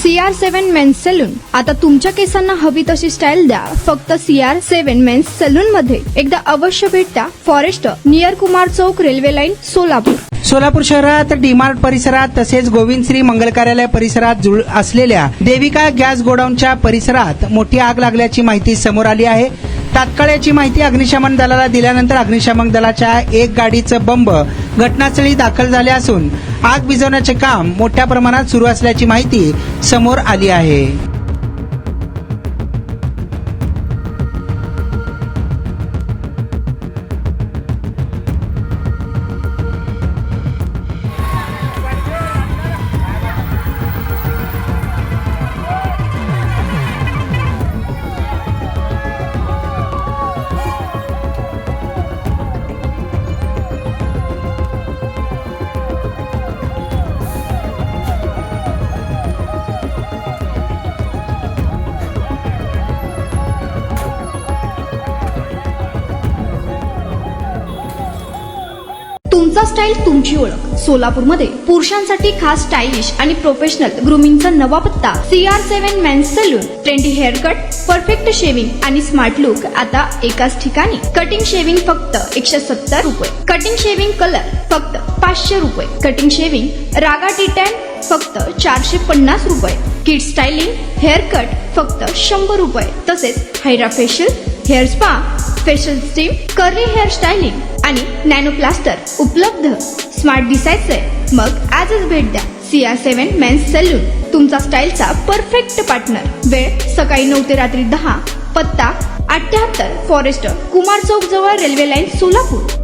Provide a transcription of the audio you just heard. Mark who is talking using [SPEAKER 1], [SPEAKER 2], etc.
[SPEAKER 1] CR7 men's salon. आता तुमच्या केसांना हवी तशी स्टाईल द्या फक्त CR7 मेन्स सलून मध्ये. एकदा अवश्य भेट द्या. फॉरेस्ट नियर कुमार चौक, रेल्वे लाईन, सोलापूर.
[SPEAKER 2] सोलापूर शहरात डीमार्ट परिसरात तसेच गोविंदश्री मंगल कार्यालय परिसरात असलेल्या देविका गॅस गोडाऊनच्या परिसरात मोठी आग लागल्याची माहिती समोर आली आहे. तात्काळ याची माहिती अग्निशमन दलाला दिल्यानंतर अग्निशमन दलाच्या एक गाडीचं बंब घटनास्थळी दाखल झाले असून आग विझवण्याचे काम मोठ्या प्रमाणात सुरू असल्याची माहिती समोर आली आहे.
[SPEAKER 1] तुमचा स्टाईल तुमची ओळख. सोलापूरमध्ये पुरुषांसाठी खास स्टायलिश आणि प्रोफेशनल ग्रूमिंगचा नवा पत्ता CR7 men's salon. Trendy hair cut, perfect shaving आणि स्मार्ट लुक आता एकाच ठिकाणी. कटिंग शेविंग फक्त 170 रुपये. कटिंग शेविंग कलर फक्त 500 रुपये. कटिंग शेविंग रागा टी10 फक्त 450 रुपये. किड स्टायलिंग हेअर कट फक्त 100 रुपये. तसेच hydra facial, hair spa, facial steam, curly hair styling आणि नॅनो प्लास्टर उपलब्ध. स्मार्ट दिसायचंय मग आजच भेट द्या CR7 मेन्स सलून. तुमचा स्टाईलचा परफेक्ट पार्टनर. वेळ सकाळी 9 ते रात्री 10. पत्ता 78 फॉरेस्ट कुमार चौक जवळ, रेल्वे लाईन, सोलापूर.